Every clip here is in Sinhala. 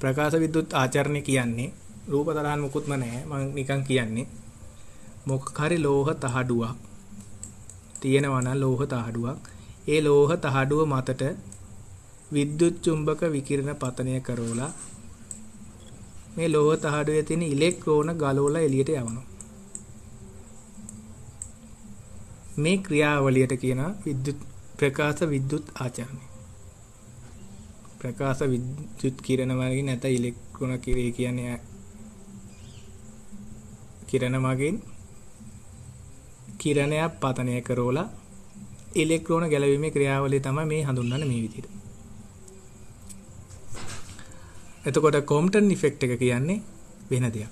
ප්‍රකාශ විද්‍යුත් ආචරණය කියන්නේ රූප තරහන් මුකුත්ම නැහැ. මම නිකන් කියන්නේ මොකක් හරි ලෝහ තහඩුවක් තියෙනවා නම් ලෝහ තහඩුවක්. ඒ ලෝහ තහඩුව මතට විද්‍යුත් චුම්බක විකිරණ පතනය කරවලා මේ ලෝහ තහඩුවේ තියෙන ඉලෙක්ට්‍රෝන ගලවලා එළියට යවනවා. මේ ක්‍රියාවලියට කියනවා විද්‍යුත් ප්‍රකාශ විද්‍යුත් ආචරණය. ප්‍රකාශ විද්‍යුත් කිරණ වලින් නැත ඉලෙක්ට්‍රෝන කිරේ කියන්නේ කිරණ මගින් කිරණයක් පතනය කරවලා ඉලෙක්ට්‍රෝන ගැලවීමේ ක්‍රියාවලිය තමයි මේ හඳුන්වන්නේ මේ විදිහට. එතකොට කොම්ප්ටන් ඉෆෙක්ට් එක කියන්නේ වෙන දෙයක්.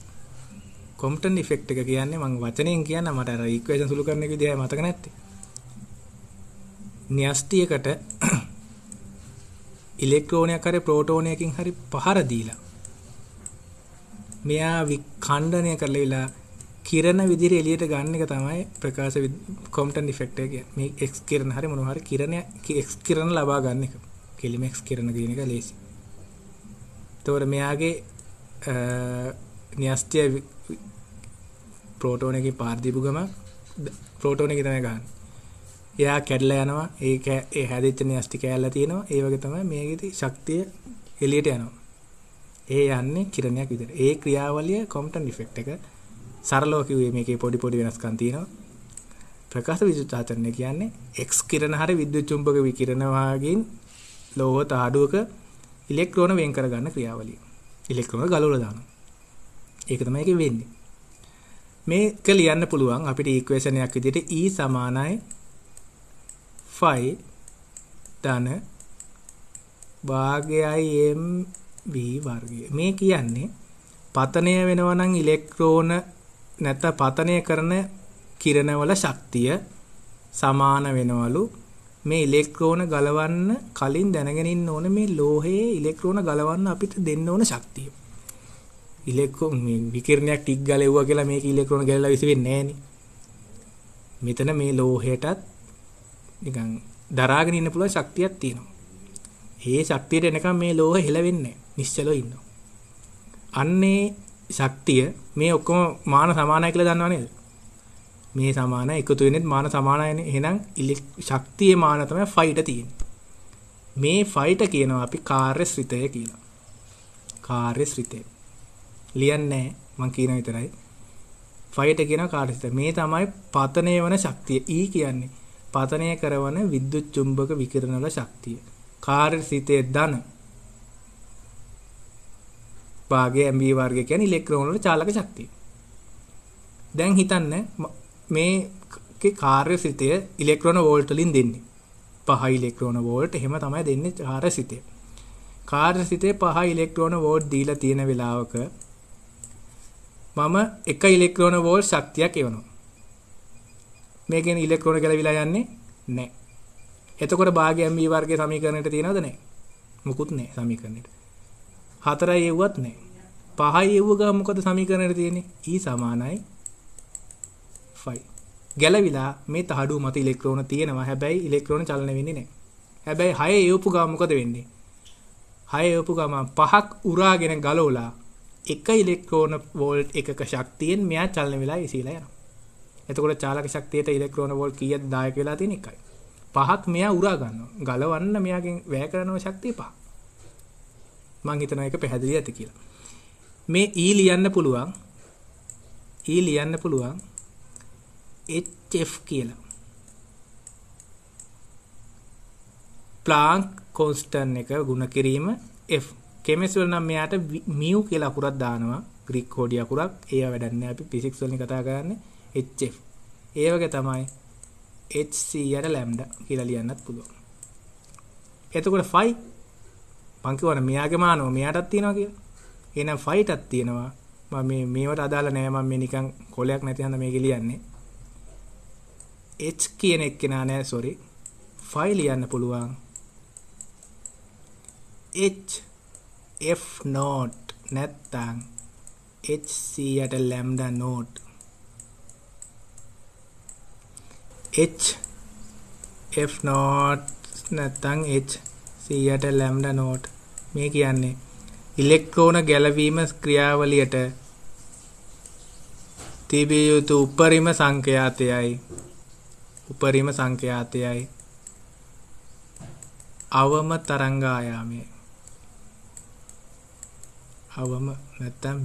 කොම්ප්ටන් ඉෆෙක්ට් එක කියන්නේ මම වචනෙන් කියන්න මට අර ඉක්වේෂන් සුළු කරන එක විදිහයි මතක නැත්තේ. න්‍යෂ්ටියකට ඉලෙක්ට්‍රෝනයක් හරි ප්‍රෝටෝනයකින් හරි පහර දීලා මෙයා විඛණ්ඩනය කරලා කිරණ විදිහට එළියට ගන්න එක තමයි ප්‍රකාශ කොම්ප්ටන් ඉෆෙක්ට් එක කියන්නේ. මේ X කිරණ හරි මොනවා හරි X කිරණ ලබා ගන්න එක. කෙලිම X කිරණ කියන එක ලේසි. එතකොට මෙයාගේ න්‍යෂ්ටිය ප්‍රෝටෝන එකේ පාර දීපු ගම ප්‍රෝටෝන එක තමයි ගන්න. එයා කැඩලා යනවා. ඒ හැදිච්ච න්‍යෂ්ටි කැලලා තියෙනවා. ඒ වගේ තමයි මේකේ ශක්තිය එළියට යනවා. ඒ යන්නේ කිරණයක් විදිහට. ඒ ක්‍රියාවලිය කොම්ප්ටන් ඉෆෙක්ට් එක. සරලව කිව්වේ මේකේ පොඩි වෙනස්කම් තියෙනවා. ප්‍රකාශ විද්‍යුත් ආචරණය කියන්නේ X කිරණ හරි විද්‍යුත් චුම්බක විකිරණ වාගින් ලෝහ තහඩුවක ඉලෙක්ට්‍රෝන වෙන් කර ගන්න ක්‍රියාවලිය. ඉලෙක්ට්‍රෝන ගලවලා දානවා. ඒක තමයි ඒකේ වෙන්නේ. මේක ලියන්න පුළුවන් අපිට ඉක්වේෂන් එකක් විදිහට E සමානයි phi ධන භාගයයි mv වර්ගය. මේ කියන්නේ පතනය වෙනවා නම් ඉලෙක්ට්‍රෝන නැත්නම් පතනය කරන කිරණවල ශක්තිය සමාන වෙනවලු මේ ඉලෙක්ට්‍රෝන ගලවන්න කලින් දැනගෙන ඉන්න ඕනේ මේ ලෝහයේ ඉලෙක්ට්‍රෝන ගලවන්න අපිට දෙන්න ඕන ශක්තිය. ඉලෙක්ට්‍රෝන මේ විකිරණයක් ටික් ගලෙව්වා කියලා මේක ඉලෙක්ට්‍රෝන ගලලා විසි වෙන්නේ නැහනේ. මෙතන මේ ලෝහයටත් නිකන් දරාගෙන ඉන්න පුළුවන් ශක්තියක් තියෙනවා. ඒ ශක්තියට එනකම් මේ ලෝහ හෙලවෙන්නේ නැහැ. නිශ්චලව ඉන්නවා. අන්නේ ශක්තිය මේ ඔක්කොම මාන සමානයි කියලා දන්නව නේද? මේ සමානයි එකතු වෙන්නේ මාන සමානයිනේ. එහෙනම් ශක්තියේ මාන තමයි ෆයිට තියෙන්නේ. මේ ෆයිට කියනවා අපි කාර්ය ශ්‍රිතය කියලා. කාර්ය ශ්‍රිතය. ලියන්නේ මම කියන විතරයි. ෆයිට කියනවා කාර්ය ශ්‍රිතය. මේ තමයි පතනය වන ශක්තිය. E කියන්නේ පතනය කරන විද්‍යුත් චුම්බක විකිරණ වල ශක්තිය. කාර්ය ශ්‍රිතයේ ධන භාගය mv වර්ගය කියන්නේ ඉලෙක්ට්‍රෝන වල චාලක ශක්තිය. දැන් හිතන්න මේකේ කාර්ය ශ්‍රිතය ඉලෙක්ට්‍රෝන වෝල්ට් වලින් දෙන්නේ. 5 ඉලෙක්ට්‍රෝන වෝල්ට් එහෙම තමයි දෙන්නේ කාර්ය ශ්‍රිතය. කාර්ය ශ්‍රිතේ 5 ඉලෙක්ට්‍රෝන වෝල්ට් දීලා තියෙන වෙලාවක මම 1 ඉලෙක්ට්‍රෝන වෝල්ට් ශක්තියක් එවනවා. මේකෙන් ඉලෙක්ට්‍රෝන ගැලවිලා යන්නේ නැහැ. එතකොට භාගය mv වර්ගයේ සමීකරණයට තියෙනවද නැහැ? මුකුත් නැහැ සමීකරණයට. 4යි එව්වත් නැහැ. 5යි එව්ව ගම මොකද සමීකරණයට තියෙන්නේ? E සමානයි 5. ගැලවිලා මේ තහඩුව මත ඉලෙක්ට්‍රෝන තියෙනවා. හැබැයි ඉලෙක්ට්‍රෝන චලන වෙන්නේ නැහැ. හැබැයි 6 එවපු ගම මොකද වෙන්නේ? 6 එවපු ගම 5ක් උරාගෙන ගලවලා 1 ඉලෙක්ට්‍රෝන වෝල්ට් එකක ශක්තියෙන් මෙයා චලන වෙලා ඉසීලා යනවා. එතකොට චාලක ශක්තියට ඉලෙක්ට්‍රෝන වෝල්ට් කීයද දායක වෙලා තියෙන්නේ? 1යි. 5ක් මෙයා උරා ගන්නවා. ගලවන්න මෙයාගෙන් වැය කරන ශක්තිය 5. මම හිතනවා ඒක පැහැදිලි ඇති කියලා. මේ E ලියන්න පුළුවන් HF කියලා. ප්ලාන්ක් කොන්ස්ටන්ට් එක ගුණ කිරීම F. කෙමිස්ට්‍රි වල නම් මෙයාට mu කියලා අකුරක් දානවා. ග්‍රීක කෝඩි අකුරක්. ඒව වැඩක් නෑ අපි ෆිසික්ස් වලින් කතා කරන්නේ HF. ඒ වගේ තමයි HC යට ලැම්ඩා කියලා ලියන්නත් පුළුවන්. එතකොට phi මං කියවනේ මෙයාගේ මානව මෙයාටත් තියෙනවා කියලා. එහෙනම් ෆයිටත් තියෙනවා. මම මේවට අදාළ නෑ මම මේ නිකන් කොලයක් නැති හන්ද මේක ලියන්නේ. H කියන එක්කෙනා නෑ sorry. ෆයි ලියන්න පුළුවන්. H F not නැත්තම් HC යට lambda not. H F not නැත්තම් HC යට lambda not. මේ කියන්නේ ඉලෙක්ට්‍රෝන ගැලවීම ක්‍රියාවලියට තිබිය යුතු උපරිම සංඛ්‍යාතයයි අවම තරංග ආයාමය. අවම නැත්තම්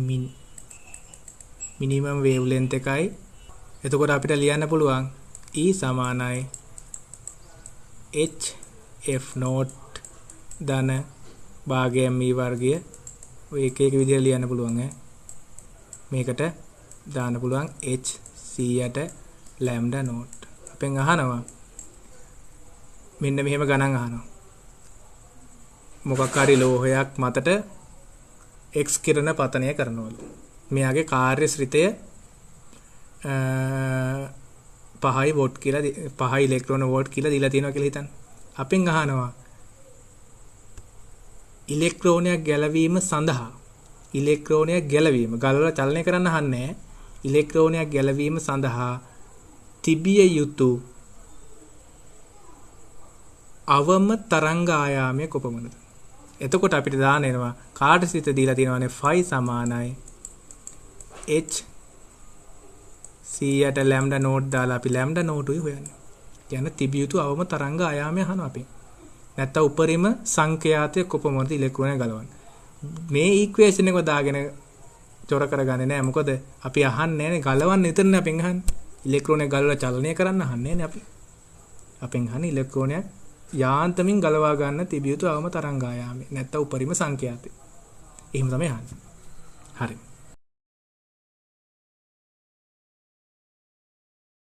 මිනිමම් වේව්ලෙන්ත් එකයි. එතකොට අපිට ලියන්න පුළුවන් E සමානයි HF0 ධන භාගය m වර්ගය. ඔය එක එක විදිහට ලියන්න පුළුවන් ඈ. මේකට දාන්න පුළුවන් h 100ට ලැම්ඩා නෝට්. අපෙන් අහනවා මෙන්න මෙහෙම ගණන් අහනවා. මොකක් හරි ලෝහයක් මතට x කිරණ පතනය කරනවලු. මෙයාගේ කාර්යශ්‍රිතය 5 වෝල්ට් කියලා 5 ඉලෙක්ට්‍රෝන වෝල්ට් කියලා දීලා තියෙනවා කියලා හිතන්න. අපෙන් අහනවා ඉලෙක්ට්‍රෝනයක් ගැලවීම සඳහා ගලවලා චලනය කරන්න අහන්නේ. ඉලෙක්ට්‍රෝනයක් ගැලවීම සඳහා තිබිය යුතු අවම තරංග ආයාමය කොපමණද? එතකොට අපිට දාන්න එනවා කාර්යසිත දීලා තියෙනවානේ phi සමානයි h 100ට ලැම්ඩා නෝට් දාලා අපි ලැම්ඩා නෝට් උයි හොයන්නේ. කියන්නේ තිබිය යුතු අවම තරංග ආයාමය අහනවා අපි. නැත්තම් උපරිම සංඛ්‍යාතය කොපමණද ඉලෙක්ට්‍රෝනය ගලවන්නේ. මේ ඉක්වේෂන් එක දාගෙන චොර කරගන්නේ නැහැ. මොකද අපි අහන්නේ නැහැ ගලවන්න විතරනේ අපෙන් අහන්නේ. ඉලෙක්ට්‍රෝනයක් ගලවලා චලනය කරන්න අහන්නේ නැහැ අපි. අපෙන් අහන්නේ ඉලෙක්ට්‍රෝනයක් යාන්තමින් ගලවා ගන්න තිබිය යුතු අවම තරංග ආයාමය. නැත්තම් උපරිම සංඛ්‍යාතය. එහෙම තමයි අහන්නේ. හරි.